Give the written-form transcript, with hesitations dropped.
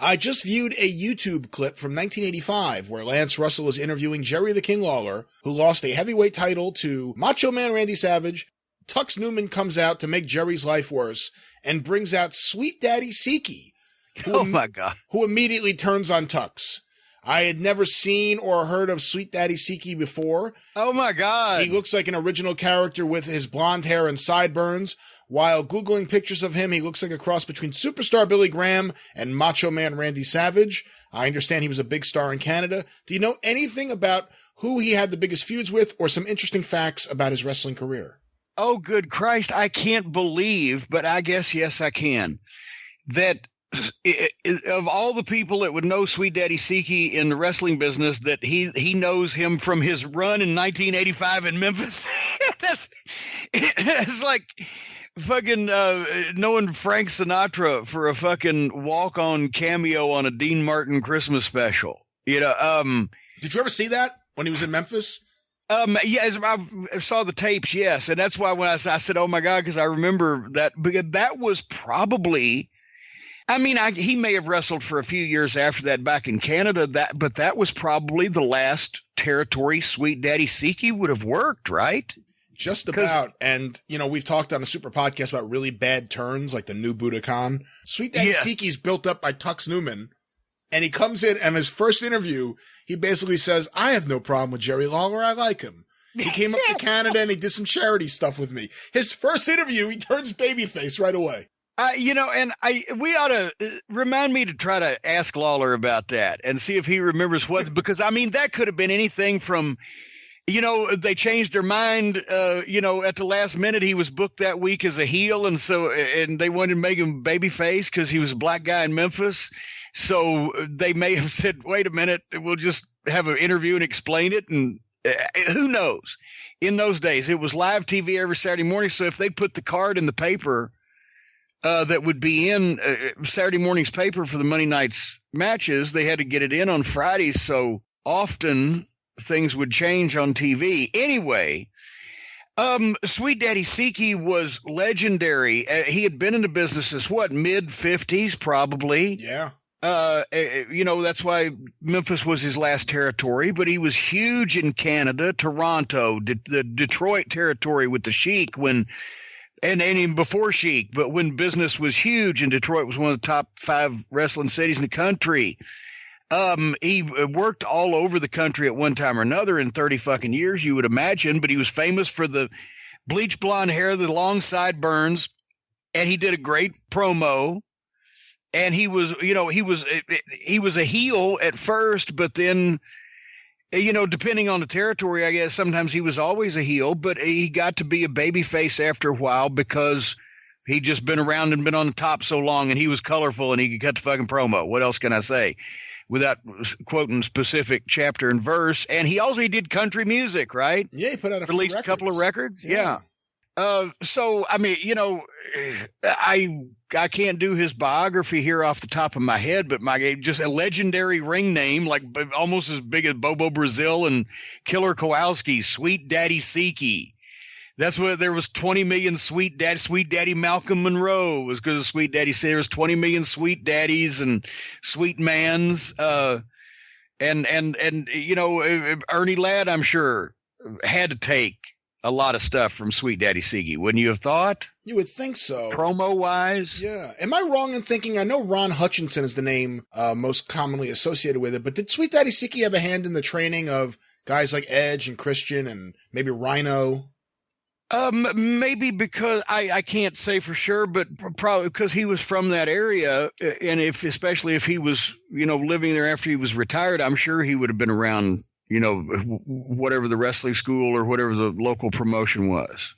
I just viewed a YouTube clip from 1985 where Lance Russell is interviewing Jerry the King Lawler, who lost a heavyweight title to Macho Man Randy Savage. Tux Newman comes out to make Jerry's life worse and brings out Sweet Daddy Siki, who immediately turns on Tux. I had never seen or heard of Sweet Daddy Siki before. Oh, my God. He looks like an original character with his blonde hair and sideburns. While Googling pictures of him, he looks like a cross between superstar Billy Graham and Macho Man Randy Savage. I understand he was a big star in Canada. Do you know anything about who he had the biggest feuds with or some interesting facts about his wrestling career? Oh, good Christ. I can't believe, but I guess, yes, I can, that of all the people that would know Sweet Daddy Siki in the wrestling business, that he knows him from his run in 1985 in Memphis. It's like fucking knowing Frank Sinatra for a fucking walk-on cameo on a Dean Martin Christmas special. You know, did you ever see that when he was in Memphis? Yes, I saw the tapes. Yes. And that's why when I said, oh my God, because I remember that, because that was probably, I mean, he may have wrestled for a few years after that back in Canada, but that was probably the last territory Sweet Daddy Siki would have worked, right? Just about. And, you know, we've talked on a super podcast about really bad turns, like the new Budokan. Sweet Daddy Siki's built up by Tux Newman. And he comes in, and his first interview, he basically says, I have no problem with Jerry Lawler. I like him. He came up to Canada, and he did some charity stuff with me. His first interview, he turns babyface right away. You know, and we ought to remind me to try to ask Lawler about that and see if he remembers what, because, I mean, that could have been anything from, you know, they changed their mind, you know, at the last minute. He was booked that week as a heel, and they wanted to make him babyface because he was a black guy in Memphis. So they may have said, wait a minute, we'll just have an interview and explain it. And who knows? In those days, it was live TV every Saturday morning. So if they put the card in the paper that would be in Saturday morning's paper for the Monday night's matches, they had to get it in on Fridays. So often things would change on TV. Anyway, Sweet Daddy Siki was legendary. He had been in the business since mid-50s probably. Yeah. You know, that's why Memphis was his last territory, but he was huge in Canada, Toronto, the Detroit territory with the Sheik and even before Sheik, but when business was huge and Detroit was one of the top 5 wrestling cities in the country. He worked all over the country at one time or another in 30 fucking years, you would imagine, but he was famous for the bleach blonde hair, the long sideburns, and he did a great promo. And he was, you know, he was a heel at first, but then, you know, depending on the territory, I guess sometimes he was always a heel, but he got to be a babyface after a while because he'd just been around and been on the top so long, and he was colorful and he could cut the fucking promo. What else can I say without quoting specific chapter and verse? And he did country music, right? Yeah, he put out released a couple of records. Yeah. So, I mean, you know, I can't do his biography here off the top of my head, but just a legendary ring name, like almost as big as Bobo Brazil and Killer Kowalski, Sweet Daddy Siki. That's what there was 20 million Sweet Daddy Malcolm Monroe was because of Sweet Daddy. There was 20 million Sweet Daddies and Sweet Mans. And you know, Ernie Ladd, I'm sure, had to take a lot of stuff from Sweet Daddy Siki, wouldn't you have thought? You would think so. Promo-wise? Yeah. Am I wrong in thinking, I know Ron Hutchinson is the name most commonly associated with it, but did Sweet Daddy Siki have a hand in the training of guys like Edge and Christian and maybe Rhino? Maybe because I can't say for sure, but probably because he was from that area, and especially if he was, you know, living there after he was retired, I'm sure he would have been around, you know, whatever the wrestling school or whatever the local promotion was.